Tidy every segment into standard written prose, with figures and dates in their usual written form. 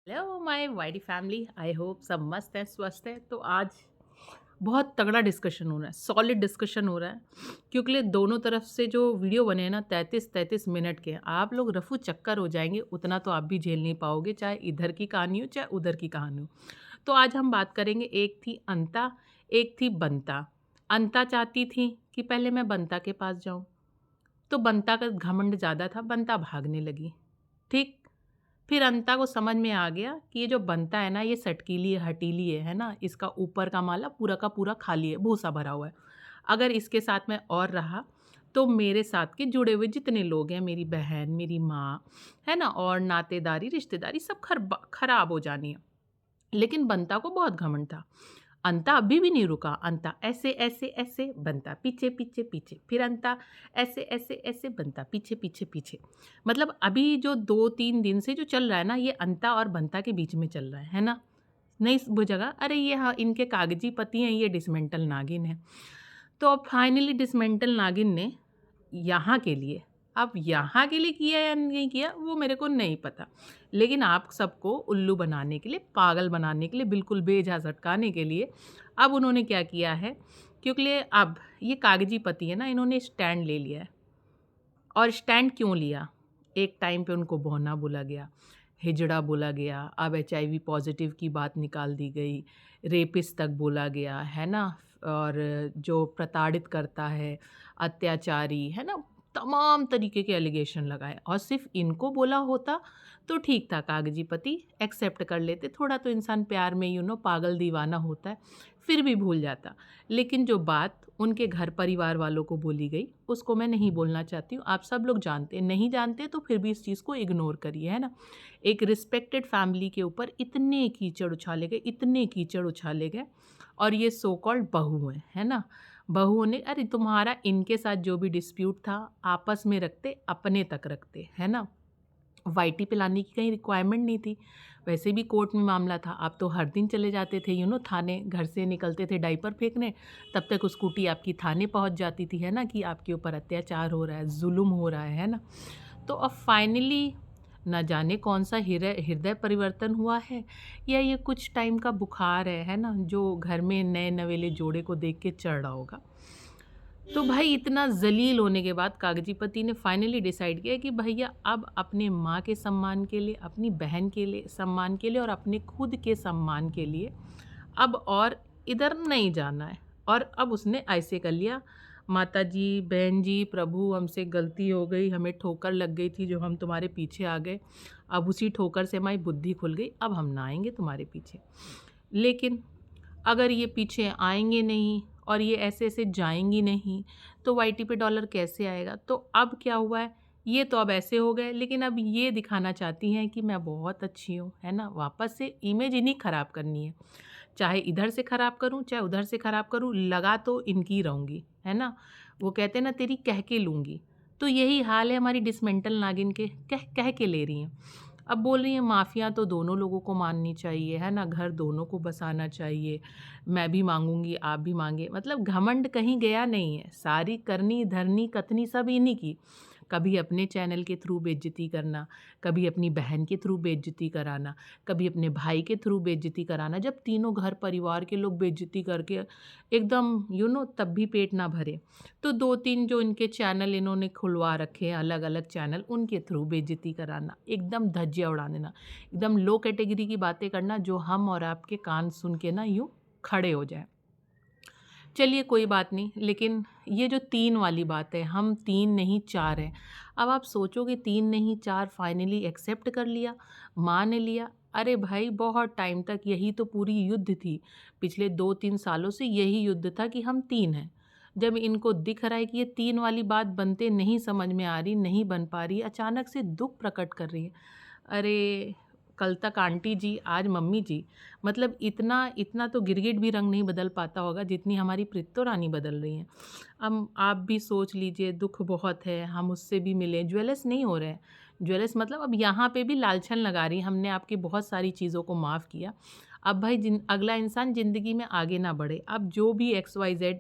Hello my वाइडी family. I hope सब मस्त है, स्वस्थ है। तो आज बहुत तगड़ा डिस्कशन हो रहा है, सॉलिड डिस्कशन हो रहा है, क्योंकि दोनों तरफ से जो वीडियो बने हैं ना 33-33 मिनट के, आप लोग रफू चक्कर हो जाएंगे। उतना तो आप भी झेल नहीं पाओगे, चाहे इधर की कहानी हो चाहे उधर की कहानी हो। तो आज हम बात करेंगे, एक थी अंता, एक थी बंता। अंता चाहती थी कि पहले मैं बंता के पास जाऊं, तो बंता का घमंड ज़्यादा था, बंता भागने लगी। ठीक। फिर अंता को समझ में आ गया कि ये जो बनता है ना, ये सटकीली है, हटीली है ना, इसका ऊपर का माला पूरा का पूरा खाली है, भूसा भरा हुआ है। अगर इसके साथ में और रहा तो मेरे साथ के जुड़े हुए जितने लोग हैं, मेरी बहन, मेरी माँ, है ना, और नातेदारी रिश्तेदारी सब खराब हो जानी है। लेकिन बंता को बहुत घमंड था। अंता अभी भी नहीं रुका। अंता ऐसे ऐसे ऐसे, बनता पीछे पीछे पीछे, फिर अंता ऐसे ऐसे ऐसे, बनता पीछे पीछे पीछे। मतलब अभी जो 2-3 दिन से जो चल रहा है ना, ये अंता और बंता के बीच में चल रहा है ना। नहीं बुझेगा, अरे ये हाँ इनके कागजी पति हैं, ये डिसमेंटल नागिन है। तो अब फाइनली डिसमेंटल नागिन ने यहाँ के लिए, अब यहाँ के लिए किया या नहीं किया वो मेरे को नहीं पता, लेकिन आप सबको उल्लू बनाने के लिए, पागल बनाने के लिए, बिल्कुल बेजा झटकाने के लिए अब उन्होंने क्या किया है, क्योंकि अब ये कागजी पति है ना, इन्होंने स्टैंड ले लिया है। और स्टैंड क्यों लिया? एक टाइम पे उनको बौना बोला गया, हिजड़ा बोला गया, अब एचआईवी पॉजिटिव की बात निकाल दी गई, रेपिस्ट तक बोला गया है ना, और जो प्रताड़ित करता है, अत्याचारी है ना, तमाम तरीके के एलिगेशन लगाए। और सिर्फ इनको बोला होता तो ठीक था, कागजी पति एक्सेप्ट कर लेते, थोड़ा तो इंसान प्यार में पागल दीवाना होता है, फिर भी भूल जाता। लेकिन जो बात उनके घर परिवार वालों को बोली गई, उसको मैं नहीं बोलना चाहती हूँ। आप सब लोग जानते हैं, नहीं जानते तो फिर भी इस चीज़ को इग्नोर करिए, है ना। एक रिस्पेक्टेड फैमिली के ऊपर इतने कीचड़ उछाले गए, इतने कीचड़ उछाले गए, और ये सो कॉल्ड बहू है ना। बहुओं ने, अरे तुम्हारा इनके साथ जो भी डिस्प्यूट था आपस में रखते, अपने तक रखते, है ना। वाईटी पिलाने की कहीं रिक्वायरमेंट नहीं थी। वैसे भी कोर्ट में मामला था, आप तो हर दिन चले जाते थे थाने, घर से निकलते थे डायपर फेंकने, तब तक स्कूटी आपकी थाने पहुंच जाती थी, है ना, कि आपके ऊपर अत्याचार हो रहा है, जुल्म हो रहा है ना। तो अब फाइनली न जाने कौन सा हृदय हृदय परिवर्तन हुआ है, या ये कुछ टाइम का बुखार है ना, जो घर में नए नवेले जोड़े को देख के चढ़ रहा होगा। तो भाई इतना ज़लील होने के बाद कागजी पति ने फाइनली डिसाइड किया कि भैया अब अपने माँ के सम्मान के लिए, अपनी बहन के लिए सम्मान के लिए, और अपने खुद के सम्मान के लिए अब और इधर नहीं जाना है। और अब उसने ऐसे कर लिया, माता जी, बहन जी, प्रभु हमसे गलती हो गई, हमें ठोकर लग गई थी जो हम तुम्हारे पीछे आ गए। अब उसी ठोकर से हमारी बुद्धि खुल गई, अब हम ना आएंगे तुम्हारे पीछे। लेकिन अगर ये पीछे आएँगे नहीं और ये ऐसे-ऐसे जाएँगी नहीं, तो वाईटी पे डॉलर कैसे आएगा? तो अब क्या हुआ है, ये तो अब ऐसे हो गए, लेकिन अब ये दिखाना चाहती हैं कि मैं बहुत अच्छी हूँ, है ना? वापस से इमेज इन्हीं ख़राब करनी है। चाहे इधर से ख़राब करूँ, चाहे उधर से ख़राब करूँ, लगा तो इनकी रहूँगी, है ना? वो कहते हैं ना, तेरी कह के लूँगी। तो यही हाल है हमारी डिसमेंटल नागिन के, कह कह के ले रही हैं। अब बोल रही हैं माफ़िया तो दोनों लोगों को माननी चाहिए, है ना? घर दोनों को बसाना चाहिए। मैं भी माँगूँगी, आप भी माँगे। मतलब घमंड कहीं गया नहीं है। सारी करनी, धरनी, कथनी सब इन्हीं की। कभी अपने चैनल के थ्रू बेइज़्ज़ती करना, कभी अपनी बहन के थ्रू बेइज़्ज़ती कराना, कभी अपने भाई के थ्रू बेइज़्ज़ती कराना। जब तीनों घर परिवार के लोग बेइज़्ज़ती करके एकदम तब भी पेट ना भरे, तो 2-3 जो इनके चैनल इन्होंने खुलवा रखे हैं, अलग-अलग चैनल, उनके थ्रू बेइज़्ज़ती कराना, एकदम धज्जियाँ उड़ा देना, एकदम लो कैटेगरी की बातें करना, जो हम और आपके कान सुन के ना यूँ खड़े हो जाएँ। चलिए कोई बात नहीं, लेकिन ये जो 3 वाली बात है, हम 3 नहीं 4 हैं। अब आप सोचोगे 3 नहीं 4 फाइनली एक्सेप्ट कर लिया, मान लिया। अरे भाई बहुत टाइम तक यही तो पूरी युद्ध थी। पिछले 2-3 सालों से यही युद्ध था कि हम 3 हैं। जब इनको दिख रहा है कि ये 3 वाली बात बनते नहीं समझ में आ रही, नहीं बन पा रही, अचानक से दुःख प्रकट कर रही है। अरे! कल तक आंटी जी, आज मम्मी जी। मतलब इतना इतना तो गिरगिट भी रंग नहीं बदल पाता होगा जितनी हमारी प्रीतो रानी बदल रही हैं। अब आप भी सोच लीजिए, दुःख बहुत है, हम उससे भी मिले, ज्वेलस नहीं हो रहे हैं। ज्वेलस मतलब अब यहाँ पे भी लालछन लगा रही हैं, हमने आपकी बहुत सारी चीज़ों को माफ़ किया। अब भाई अगला इंसान ज़िंदगी में आगे ना बढ़े। अब जो भी एक्स वाई ज़ेड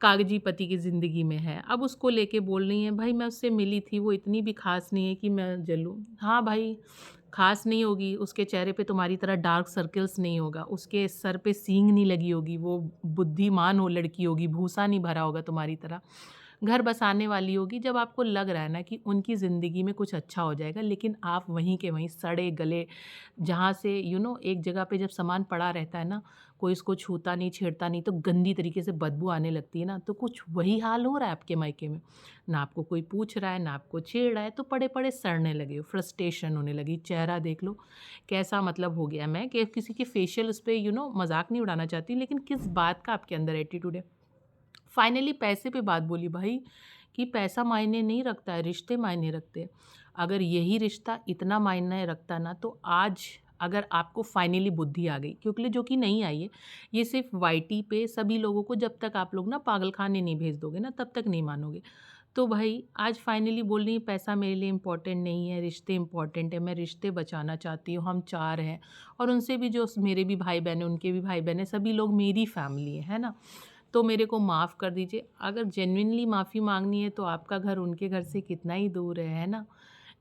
कागजी पति की ज़िंदगी में है, अब उसको लेके बोल रही हैं, भाई मैं उससे मिली थी, वो इतनी भी ख़ास नहीं है कि मैं जलूँ। हाँ भाई, ख़ास नहीं होगी, उसके चेहरे पे तुम्हारी तरह डार्क सर्कल्स नहीं होगा, उसके सर पे सींग नहीं लगी होगी, वो बुद्धिमान हो लड़की होगी, भूसा नहीं भरा होगा तुम्हारी तरह। घर बसाने वाली होगी जब आपको लग रहा है ना कि उनकी ज़िंदगी में कुछ अच्छा हो जाएगा, लेकिन आप वहीं के वहीं सड़े गले, जहाँ से एक जगह पे जब सामान पड़ा रहता है ना, कोई इसको छूता नहीं, छेड़ता नहीं, तो गंदी तरीके से बदबू आने लगती है ना, तो कुछ वही हाल हो रहा है आपके मायके में। ना आपको कोई पूछ रहा है, ना आपको छेड़ रहा है, तो पड़े-पड़े सड़ने लगे हो, फ्रस्ट्रेशन होने लगी, चेहरा देख लो कैसा मतलब हो गया। मैं कि किसी के फेशियल उस पे मज़ाक नहीं उड़ाना चाहती, लेकिन किस बात का आपके अंदर एटीट्यूड है। फाइनली पैसे पे बात बोली भाई, कि पैसा मायने नहीं रखता है, रिश्ते मायने रखते हैं। अगर यही रिश्ता इतना मायने रखता ना, तो आज अगर आपको फाइनली बुद्धि आ गई, क्योंकि जो कि नहीं आई है, ये सिर्फ वाईटी पे सभी लोगों को, जब तक आप लोग ना पागलखाने नहीं भेज दोगे ना, तब तक नहीं मानोगे। तो भाई आज फाइनली बोल रही है पैसा मेरे लिए इम्पोर्टेंट नहीं है, रिश्ते इम्पोर्टेंट है, मैं रिश्ते बचाना चाहती हूँ, हम 4 हैं, और उनसे भी जो मेरे भी भाई बहन हैं, उनके भी भाई बहन हैं, सभी लोग मेरी फैमिली है ना? तो मेरे को माफ़ कर दीजिए। अगर जेन्युइनली माफ़ी माँगनी है, तो आपका घर उनके घर से कितना ही दूर है ना?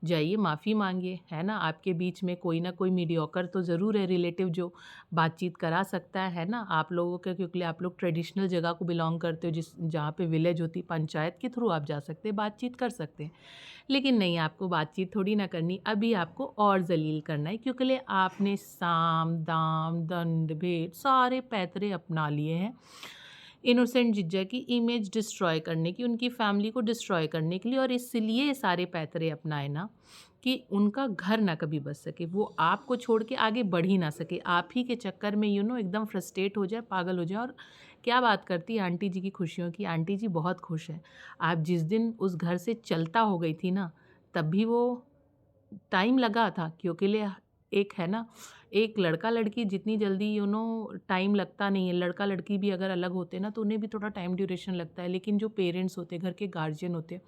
जाइए माफ़ी माँगिए, है ना? आपके बीच में कोई ना कोई मीडियोकर तो ज़रूर है रिलेटिव, जो बातचीत करा सकता है ना? आप लोगों का, क्योंकि आप लोग ट्रेडिशनल जगह को बिलॉन्ग करते हो, जहाँ पे विलेज होती, पंचायत के थ्रू आप जा सकते हैं, बातचीत कर सकते हैं। लेकिन नहीं, आपको बातचीत थोड़ी ना करनी, अभी आपको और ज़लील करना है, क्योंकि आपने साम, दाम, दंड, भेद सारे पैतरे अपना लिए हैं। इनोसेंट जिज्जा की इमेज डिस्ट्रॉय करने की, उनकी फैमिली को डिस्ट्रॉय करने के लिए, और इसलिए ये सारे पैतरे अपनाए ना, कि उनका घर ना कभी बस सके, वो आपको छोड़ के आगे बढ़ ही ना सके, आप ही के चक्कर में एकदम फ्रस्ट्रेट हो जाए, पागल हो जाए। और क्या बात करती है आंटी जी की खुशियों की, आंटी जी बहुत खुश हैं। आप जिस दिन उस घर से चलता हो गई थी ना, तब भी वो टाइम लगा था, क्योंकि एक है ना, एक लड़का लड़की जितनी जल्दी टाइम लगता नहीं है, लड़का लड़की भी अगर अलग होते ना, तो उन्हें भी थोड़ा टाइम ड्यूरेशन लगता है, लेकिन जो पेरेंट्स होते हैं, घर के गार्जियन होते हैं,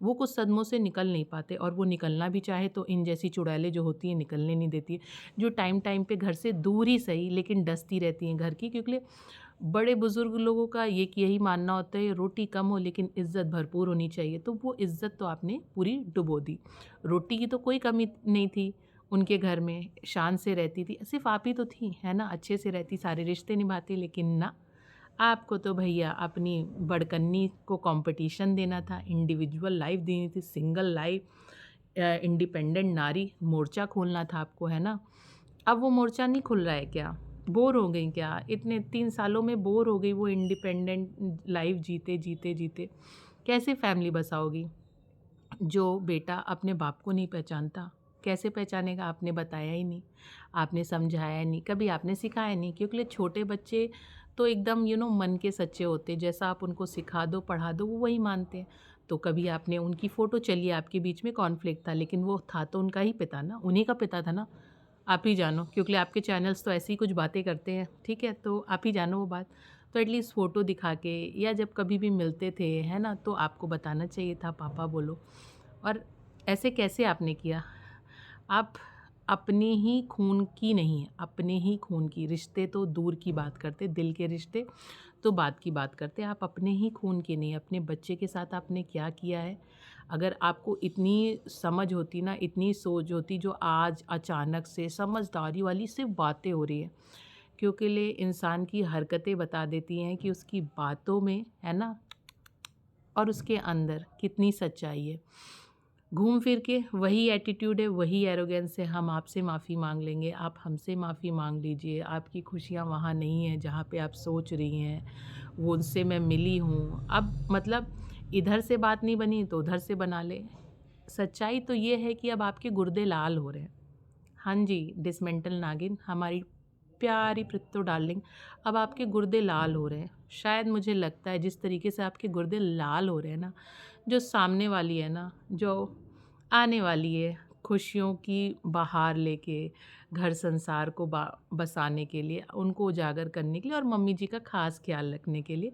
वो कुछ सदमों से निकल नहीं पाते, और वो निकलना भी चाहे तो इन जैसी चुड़ैलें जो होती हैं निकलने नहीं देती है, जो टाइम टाइम पे घर से दूर ही सही लेकिन डसती रहती हैं घर की, क्योंकि बड़े बुजुर्ग लोगों का यही मानना होता है, रोटी कम हो लेकिन इज़्ज़त भरपूर होनी चाहिए, तो वो इज़्ज़त तो आपने पूरी डुबो दी। रोटी की तो कोई कमी नहीं थी उनके घर में, शान से रहती थी, सिर्फ़ आप ही तो थी, है ना? अच्छे से रहती, सारे रिश्ते निभाती, लेकिन ना, आपको तो भैया अपनी बड़कन्नी को कॉम्पिटिशन देना था, इंडिविजुअल लाइफ़ देनी थी, सिंगल लाइफ़, इंडिपेंडेंट नारी मोर्चा खोलना था आपको, है ना? अब वो मोर्चा नहीं खुल रहा है क्या? बोर हो गई क्या? इतने 3 सालों में बोर हो गई वो इंडिपेंडेंट लाइफ़ जीते, जीते, जीते। कैसे फैमिली बसाओगी? जो बेटा अपने बाप को नहीं पहचानता, कैसे पहचानेगा? आपने बताया ही नहीं, आपने समझाया नहीं, कभी आपने सिखाया नहीं, क्योंकि छोटे बच्चे तो एकदम मन के सच्चे होते हैं, जैसा आप उनको सिखा दो, पढ़ा दो, वो वही मानते हैं। तो कभी आपने उनकी फ़ोटो, चलिए आपके बीच में कॉन्फ्लिक्ट था, लेकिन वो था तो उनका ही पिता ना, उन्हीं का पिता था ना। आप ही जानो, क्योंकि आपके चैनल्स तो ऐसी ही कुछ बातें करते हैं, ठीक है? तो आप ही जानो वो बात। तो एटलीस्ट फ़ोटो दिखा के, या जब कभी भी मिलते थे, है ना? तो आपको बताना चाहिए था पापा बोलो। और ऐसे कैसे आपने किया? आप अपने ही खून की नहीं, अपने ही खून की, रिश्ते तो दूर की बात करते, दिल के रिश्ते तो बात की बात करते, आप अपने ही खून के नहीं, अपने बच्चे के साथ आपने क्या किया है? अगर आपको इतनी समझ होती ना, इतनी सोच होती, जो आज अचानक से समझदारी वाली सिर्फ़ बातें हो रही हैं, क्योंकि इंसान की हरकतें बता देती हैं कि उसकी बातों में, है ना, और उसके अंदर कितनी सच्चाई है। घूम फिर के वही एटीट्यूड है, वही एरोगेंस है, हम आपसे माफ़ी माँग लेंगे, आप हमसे माफ़ी माँग लीजिए, आपकी खुशियाँ वहाँ नहीं हैं जहाँ पे आप सोच रही हैं, वो उनसे मैं मिली हूँ। अब मतलब इधर से बात नहीं बनी तो उधर से बना लें। सच्चाई तो ये है कि अब आपके गुर्दे लाल हो रहे हैं। हाँ जी, डिसमेंटल नागिन, हमारी प्यारी प्रित्तो डार्लिंग, अब आपके गुर्दे लाल हो रहे हैं। शायद मुझे लगता है जिस तरीके से आपके गुर्दे लाल हो रहे हैं ना, जो सामने वाली है ना, जो आने वाली है खुशियों की बहार लेके, घर संसार को बसाने के लिए, उनको उजागर करने के लिए, और मम्मी जी का ख़ास ख़्याल रखने के लिए,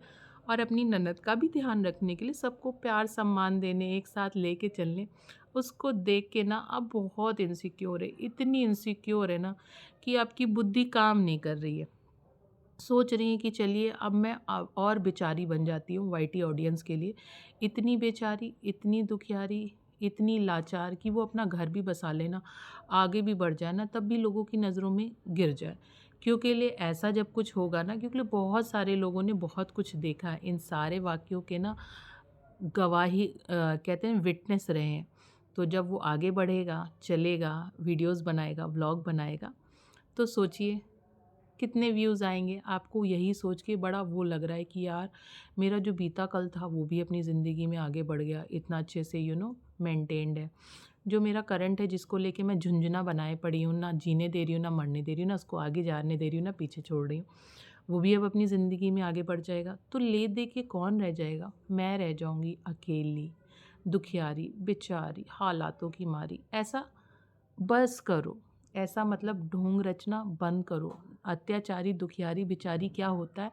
और अपनी ननद का भी ध्यान रखने के लिए, सबको प्यार सम्मान देने, एक साथ लेके चलने, उसको देख के ना अब बहुत इनसिक्योर है, इतनी इनसिक्योर है ना, कि आपकी बुद्धि काम नहीं कर रही है। सोच रही हैं कि चलिए अब मैं और बेचारी बन जाती हूँ वाईटी ऑडियंस के लिए। इतनी बेचारी, इतनी दुखियारी, इतनी लाचार कि वो अपना घर भी बसा लेना, आगे भी बढ़ जाए ना, तब भी लोगों की नज़रों में गिर जाए। क्योंकि लिए ऐसा जब कुछ होगा ना, क्योंकि बहुत सारे लोगों ने बहुत कुछ देखा है, इन सारे वाक़यों के ना गवाही कहते हैं विटनेस रहे हैं। तो जब वो आगे बढ़ेगा, चलेगा, वीडियोज़ बनाएगा, व्लॉग बनाएगा, तो सोचिए कितने व्यूज़ आएँगे। आपको यही सोच के बड़ा वो लग रहा है कि यार मेरा जो बीता कल था वो भी अपनी ज़िंदगी में आगे बढ़ गया, इतना अच्छे से मेंटेन्ड है। जो मेरा करंट है जिसको लेके मैं झुंझुना बनाए पड़ी हूँ, ना जीने दे रही हूँ, ना मरने दे रही हूँ, ना उसको आगे जाने दे रही हूँ, ना पीछे छोड़ रही हूँ, वो भी अब अपनी ज़िंदगी में आगे बढ़ जाएगा। तो ले दे के कौन रह जाएगा? मैं रह जाऊँगी अकेली, दुखियारी, बेचारी, हालातों की मारी। ऐसा बस करो, ऐसा मतलब ढोंग रचना बंद करो। अत्याचारी, दुखियारी, बेचारी क्या होता है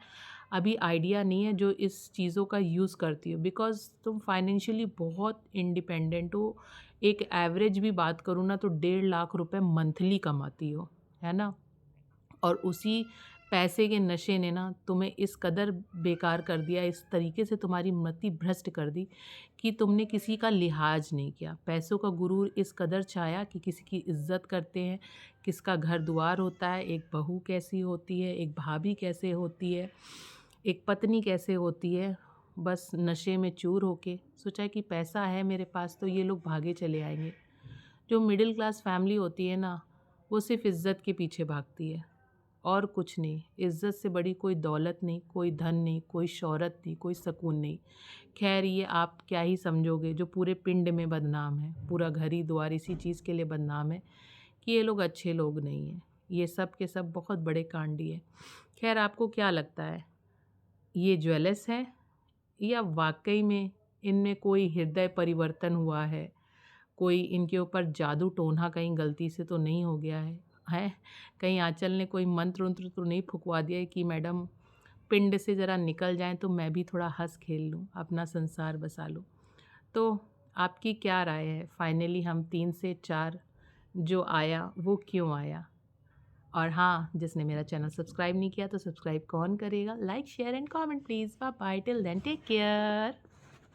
अभी आइडिया नहीं है जो इस चीज़ों का यूज़ करती हो, बिकॉज़ तुम फाइनेंशियली बहुत इंडिपेंडेंट हो। एक एवरेज भी बात करूँ ना तो 1.5 लाख रुपए मंथली कमाती हो, है ना? और उसी पैसे के नशे ने ना तुम्हें इस कदर बेकार कर दिया, इस तरीके से तुम्हारी मति भ्रष्ट कर दी कि तुमने किसी का लिहाज नहीं किया। पैसों का गुरूर इस कदर छाया कि किसी की इज्जत करते हैं, किसका घर दुआर होता है, एक बहू कैसी होती है, एक भाभी कैसे होती है, एक पत्नी कैसे होती है। बस नशे में चूर होके सोचा कि पैसा है मेरे पास तो ये लोग भागे चले आएंगे। जो मिडिल क्लास फैमिली होती है ना, वो सिर्फ इज्जत के पीछे भागती है और कुछ नहीं। इज़्ज़त से बड़ी कोई दौलत नहीं, कोई धन नहीं, कोई शोहरत नहीं, कोई सुकून नहीं। ख़ैर ये आप क्या ही समझोगे जो पूरे पिंड में बदनाम है, पूरा घर ही द्वार इसी चीज़ के लिए बदनाम है कि ये लोग अच्छे लोग नहीं हैं। ये सब के सब बहुत बड़े कांडी हैं। ख़ैर आपको क्या लगता है, ये ज्वेलस है या वाक़ई में इनमें कोई हृदय परिवर्तन हुआ है? कोई इनके ऊपर जादू टोना कहीं गलती से तो नहीं हो गया है? हैं? कहीं आँचल ने कोई मंत्र-वंत्र तो नहीं फुँकवा दिया है कि मैडम पिंड से ज़रा निकल जाएँ तो मैं भी थोड़ा हँस खेल लूँ, अपना संसार बसा लूँ। तो आपकी क्या राय है? फाइनली हम 3 से 4 जो आया वो क्यों आया? और हाँ, जिसने मेरा चैनल सब्सक्राइब नहीं किया तो सब्सक्राइब कौन करेगा? Like, share and comment please. Bye bye, till then take care.